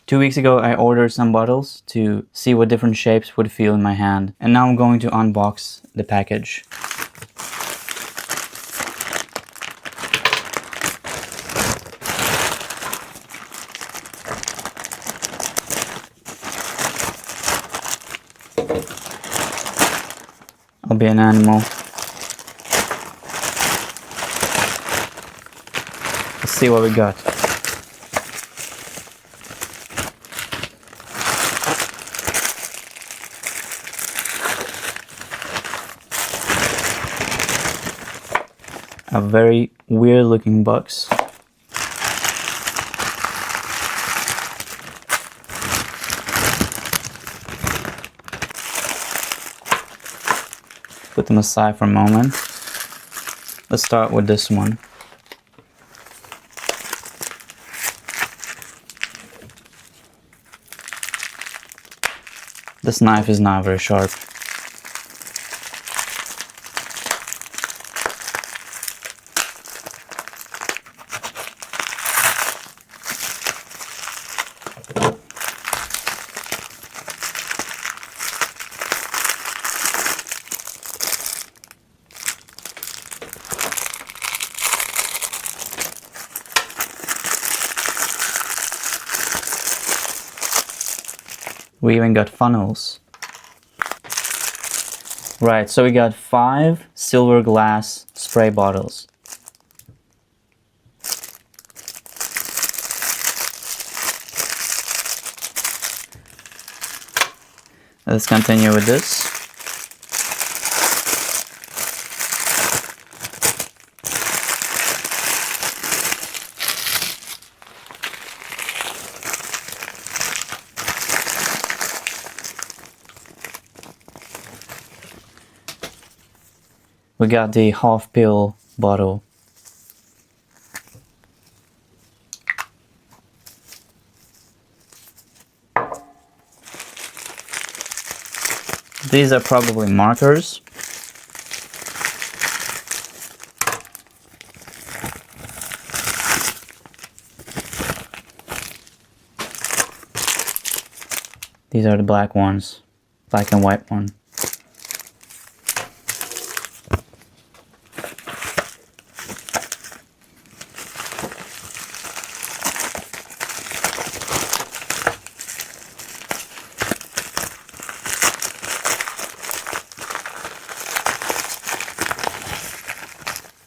2 weeks ago I ordered some bottles to see what different shapes would feel in my hand, and now I'm going to unbox the package. I'll be an animal. Let's see what we got. A very weird looking box. Put them aside for a moment. Let's start with this one. This knife is not very sharp. We even got funnels. Right, so we got 5 silver glass spray bottles. Let's continue with this. We got the half pill bottle. These are probably markers. These are the black ones, black and white one.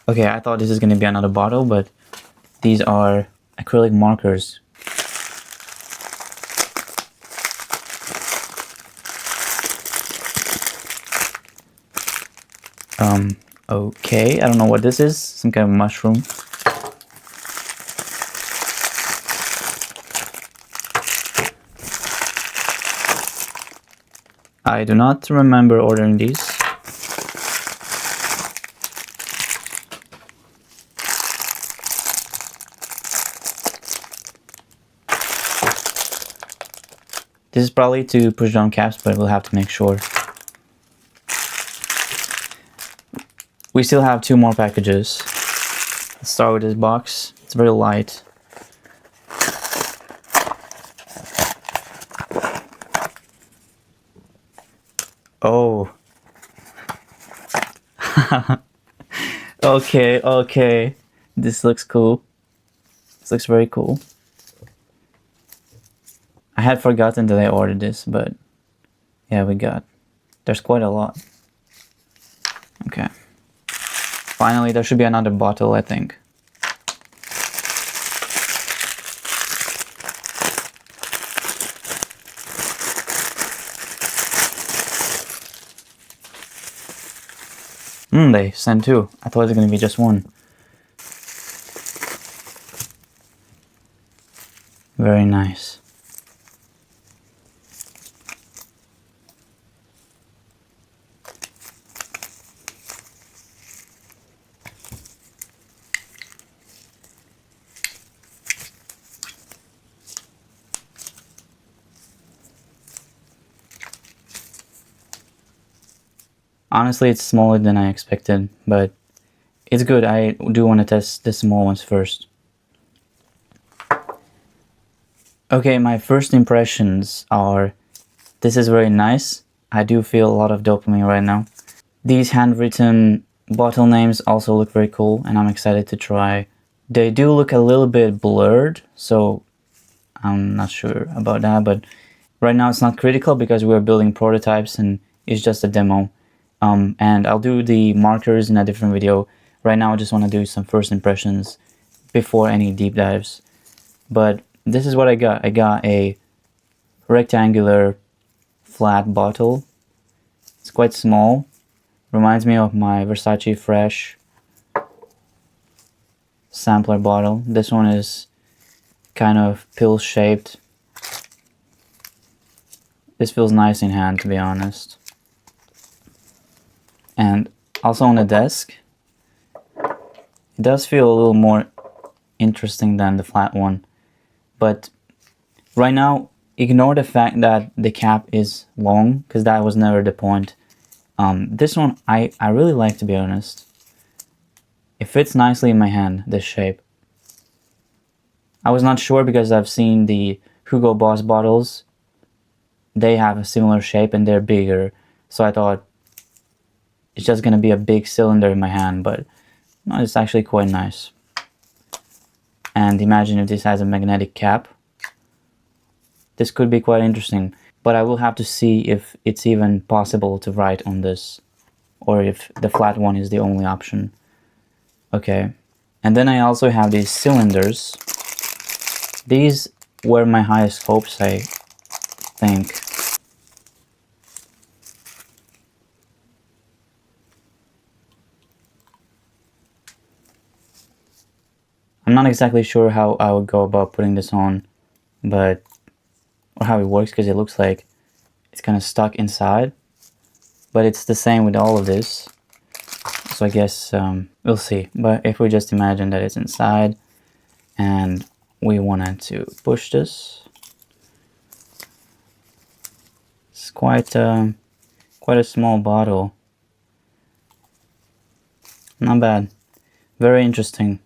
Okay, I thought this is going to be another bottle, but these are acrylic markers. Okay, I don't know what this is. Some kind of mushroom. I do not remember ordering these. This is probably to push down caps, but we'll have to make sure. We still have 2 more packages. Let's start with this box. It's very light. Oh. Okay. This looks cool. This looks very cool. I had forgotten that I ordered this, but yeah, there's quite a lot. Okay. Finally, there should be another bottle, I think. They sent 2. I thought it was going to be just 1. Very nice. Honestly, it's smaller than I expected, but it's good. I do want to test the small ones first. Okay, my first impressions are, this is very nice. I do feel a lot of dopamine right now. These handwritten bottle names also look very cool, and I'm excited to try. They do look a little bit blurred, so I'm not sure about that, but right now it's not critical because we're building prototypes and it's just a demo. And I'll do the markers in a different video. Right now I just want to do some first impressions before any deep dives. But this is what I got. I got a rectangular flat bottle. It's quite small. Reminds me of my Versace Fresh sampler bottle. This one is kind of pill shaped. This feels nice in hand, to be honest. And also on the desk, it does feel a little more interesting than the flat one. But right now, ignore the fact that the cap is long, because that was never the point. This one I really like, to be honest. It fits nicely in my hand, this shape. I was not sure because I've seen the Hugo Boss bottles. They have a similar shape and they're bigger. So I thought it's just gonna be a big cylinder in my hand, but no, it's actually quite nice. And imagine if this has a magnetic cap. This could be quite interesting, but I will have to see if it's even possible to write on this, or if the flat one is the only option. Okay, and then I also have these cylinders. These were my highest hopes, I think. I'm not exactly sure how I would go about putting this on, but or how it works, because it looks like it's kind of stuck inside, but it's the same with all of this, so I guess we'll see. But if we just imagine that it's inside and we wanted to push this, it's quite a small bottle. Not bad. Very interesting.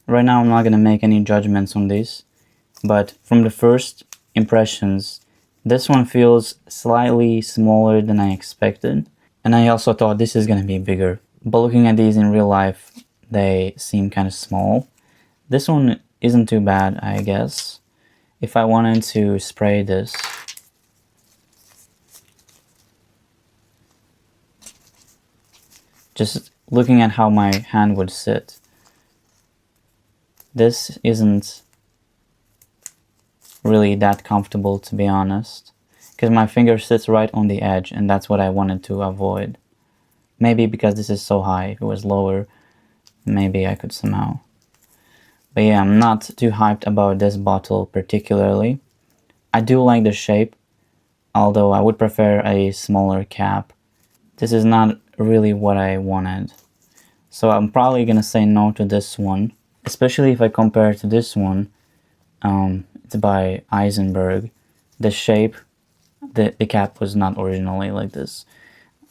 Right now I'm not gonna make any judgments on these, but from the first impressions, this one feels slightly smaller than I expected, and I also thought this is gonna be bigger, but looking at these in real life, they seem kind of small. This one isn't too bad, I guess. If I wanted to spray this, just looking at how my hand would sit, this isn't really that comfortable, to be honest, because my finger sits right on the edge, and that's what I wanted to avoid. Maybe because this is so high. If it was lower, maybe I could somehow. But yeah, I'm not too hyped about this bottle particularly. I do like the shape, although I would prefer a smaller cap. This is not really what I wanted. So I'm probably gonna say no to this one, especially if I compare it to this one. It's by Eisenberg. The shape, the cap was not originally like this,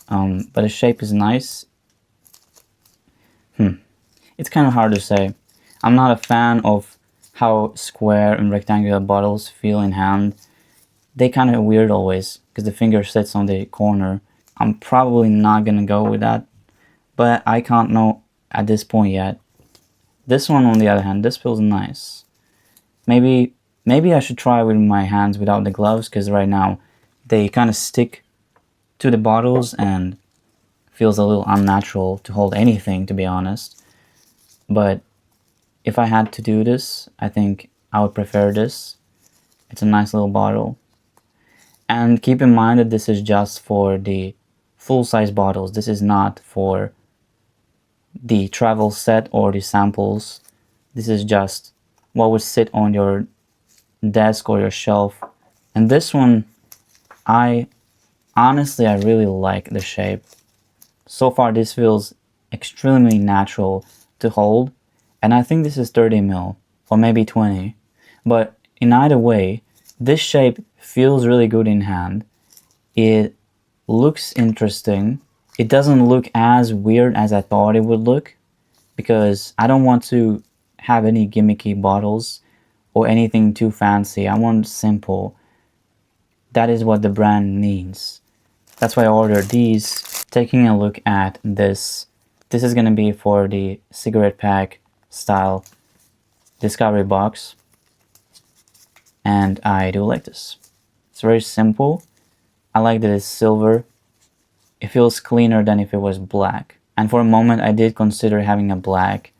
but the shape is nice. It's kind of hard to say. I'm not a fan of how square and rectangular bottles feel in hand. They kind of weird always, because the finger sits on the corner. I'm probably not gonna go with that, but I can't know at this point yet. This one, on the other hand, this feels nice. Maybe I should try with my hands without the gloves, because right now they kind of stick to the bottles and feels a little unnatural to hold anything, to be honest. But if I had to do this, I think I would prefer this. It's a nice little bottle. And keep in mind that this is just for the full-size bottles. This is not for the travel set or the samples. This is just what would sit on your desk or your shelf. And this one, I really like the shape. So far this feels extremely natural to hold, and I think this is 30 ml or maybe 20, but in either way, this shape feels really good in hand. It looks interesting. It doesn't look as weird as I thought it would look, because I don't want to have any gimmicky bottles or anything too fancy. I want simple. That is what the brand needs. That's why I ordered these. Taking a look at this, this is gonna be for the cigarette pack style discovery box, and I do like this. It's very simple. I like that it's silver. It feels cleaner than if it was black. And for a moment I did consider having a black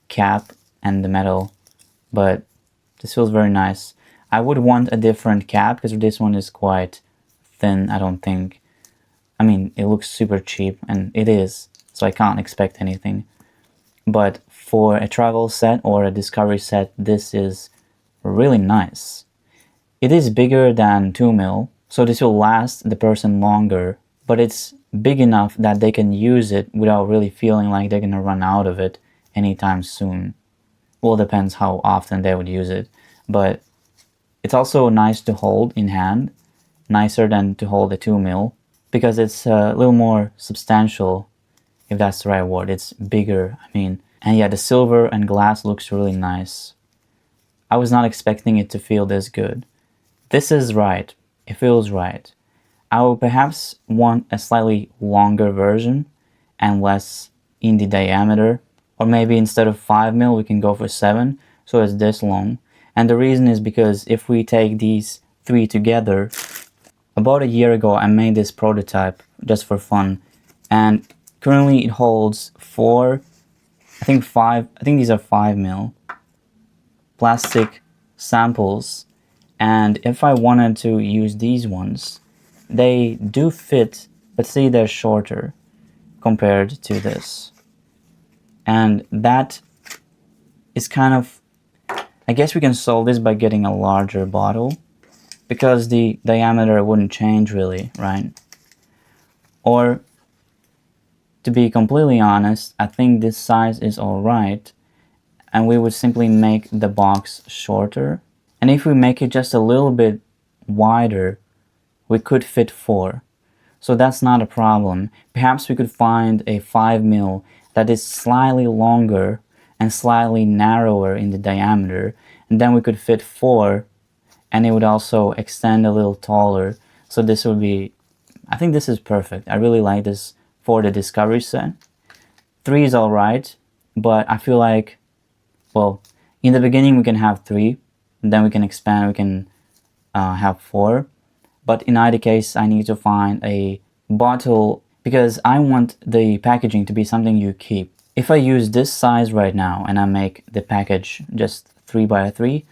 cap and the metal, but this feels very nice. I would want a different cap because this one is quite thin, I don't think. I mean, it looks super cheap, and it is, so I can't expect anything. But for a travel set or a discovery set, this is really nice. It is bigger than 2mm, so this will last the person longer, but it's big enough that they can use it without really feeling like they're gonna run out of it anytime soon. Well, it depends how often they would use it, but it's also nice to hold in hand, nicer than to hold a 2mm, because it's a little more substantial, if that's the right word. It's bigger, I mean. And yeah, the silver and glass looks really nice. I was not expecting it to feel this good. This is right. It feels right. I will perhaps want a slightly longer version and less in the diameter. Or maybe instead of 5mm, we can go for 7, so it's this long. And the reason is because if we take these 3 together, about a year ago I made this prototype just for fun, and currently it holds 4, I think these are 5mm plastic samples, and if I wanted to use these ones, they do fit, but see, they're shorter compared to this. And that is kind of, I guess we can solve this by getting a larger bottle, because the diameter wouldn't change really, right? Or, to be completely honest, I think this size is alright, and we would simply make the box shorter. And if we make it just a little bit wider, we could fit 4. So that's not a problem. Perhaps we could find a 5mm that is slightly longer and slightly narrower in the diameter, and then we could fit 4, and it would also extend a little taller. So this would be, I think this is perfect. I really like this for the discovery set. 3 is alright, but I feel like, well, in the beginning we can have 3, and then we can expand, we can have 4. But in either case, I need to find a bottle, because I want the packaging to be something you keep. If I use this size right now and I make the package just 3x3,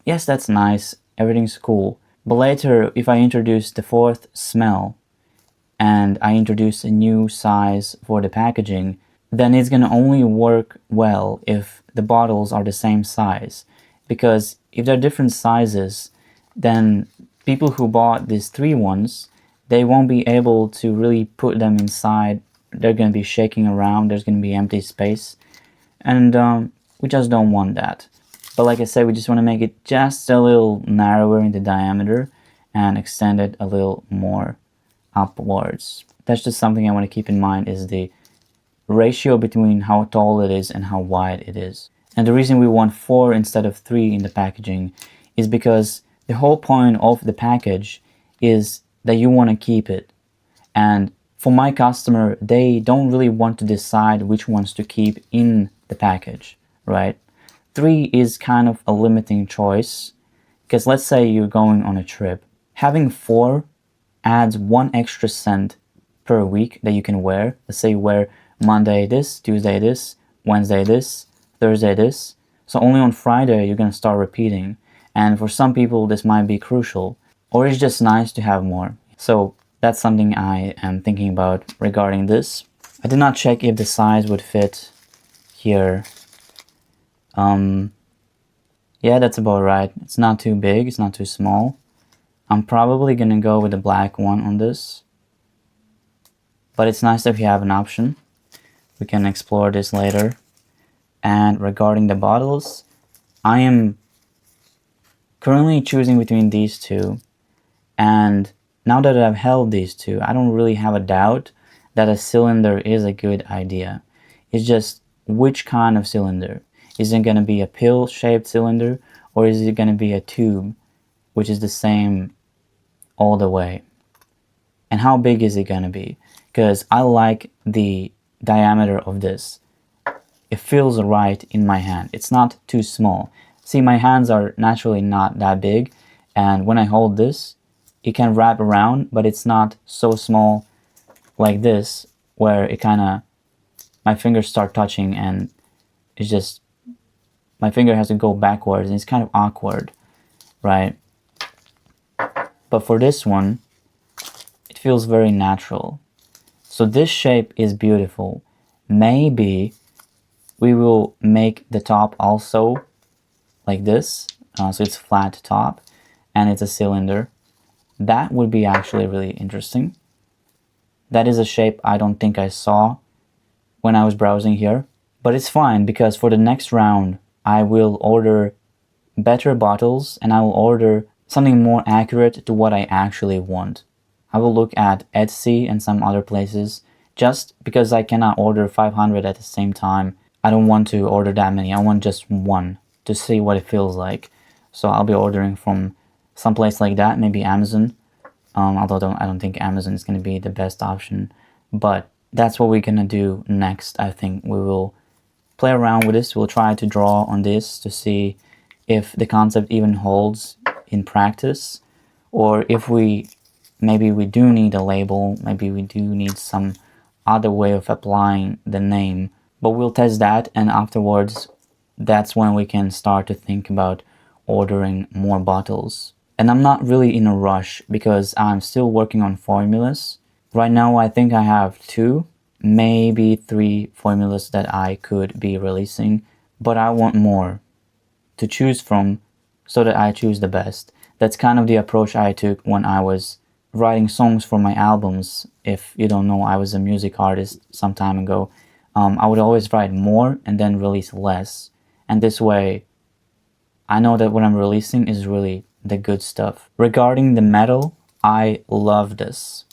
yes, that's nice, everything's cool. But later, if I introduce the 4th smell and I introduce a new size for the packaging, then it's gonna only work well if the bottles are the same size. Because if they're different sizes, then people who bought these 3 ones, they won't be able to really put them inside. They're going to be shaking around, there's going to be empty space, and we just don't want that. But like I said, we just want to make it just a little narrower in the diameter and extend it a little more upwards. That's just something I want to keep in mind, is the ratio between how tall it is and how wide it is. And the reason we want 4 instead of 3 in the packaging is because the whole point of the package is that you want to keep it. And for my customer, they don't really want to decide which ones to keep in the package, right? 3 is kind of a limiting choice, because let's say you're going on a trip. Having 4 adds 1 extra scent per week that you can wear. Let's say you wear Monday this, Tuesday this, Wednesday this, Thursday this. So only on Friday you're going to start repeating. And for some people this might be crucial, or it's just nice to have more. So that's something I am thinking about regarding this. I did not check if the size would fit here. Yeah, that's about right. It's not too big, it's not too small. I'm probably gonna go with the black one on this, but it's nice that we have an option. We can explore this later. And regarding the bottles, I am currently choosing between these 2, and now that I've held these 2, I don't really have a doubt that a cylinder is a good idea. It's just which kind of cylinder. Is it going to be a pill-shaped cylinder, or is it going to be a tube, which is the same all the way? And how big is it going to be? Because I like the diameter of this. It feels right in my hand. It's not too small. See, my hands are naturally not that big, and when I hold this, it can wrap around, but it's not so small like this, where it kind of, my fingers start touching and it's just, my finger has to go backwards and it's kind of awkward, right? But for this one, it feels very natural. So this shape is beautiful. Maybe we will make the top also like this, so it's flat top and it's a cylinder. That would be actually really interesting. That is a shape I don't think I saw when I was browsing here, but it's fine because for the next round I will order better bottles and I will order something more accurate to what I actually want. I will look at Etsy and some other places. Just because I cannot order 500 at the same time, I don't want to order that many. I want just one to see what it feels like. So I'll be ordering from some place like that, maybe Amazon. Although I don't think Amazon is going to be the best option. But that's what we're going to do next. I think we will play around with this. We'll try to draw on this to see if the concept even holds in practice, or if maybe we do need a label, maybe we do need some other way of applying the name. But we'll test that, and afterwards that's when we can start to think about ordering more bottles. And I'm not really in a rush because I'm still working on formulas. Right now I think I have 2, maybe 3 formulas that I could be releasing, but I want more to choose from so that I choose the best. That's kind of the approach I took when I was writing songs for my albums. If you don't know, I was a music artist some time ago. I would always write more and then release less. And this way, I know that what I'm releasing is really the good stuff. Regarding the metal, I love this.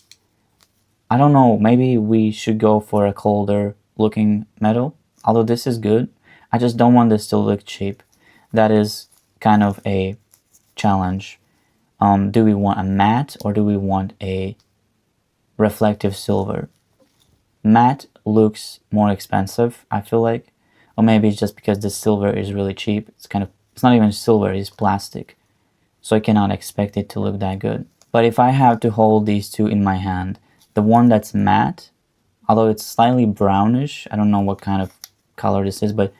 I don't know, maybe we should go for a colder looking metal. Although this is good, I just don't want this to look cheap. That is kind of a challenge. Do we want a matte or do we want a reflective silver? Matte looks more expensive, I feel like. Or maybe it's just because the silver is really cheap. It's not even silver, it's plastic. So I cannot expect it to look that good. But if I have to hold these two in my hand, the one that's matte, although it's slightly brownish, I don't know what kind of color this is, but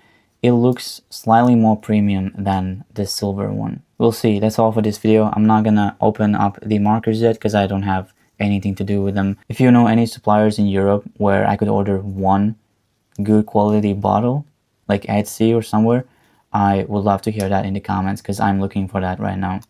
it looks slightly more premium than this silver one. We'll see. That's all for this video. I'm not gonna open up the markers yet because I don't have anything to do with them. If you know any suppliers in Europe where I could order one good quality bottle, like Etsy or somewhere, I would love to hear that in the comments because I'm looking for that right now.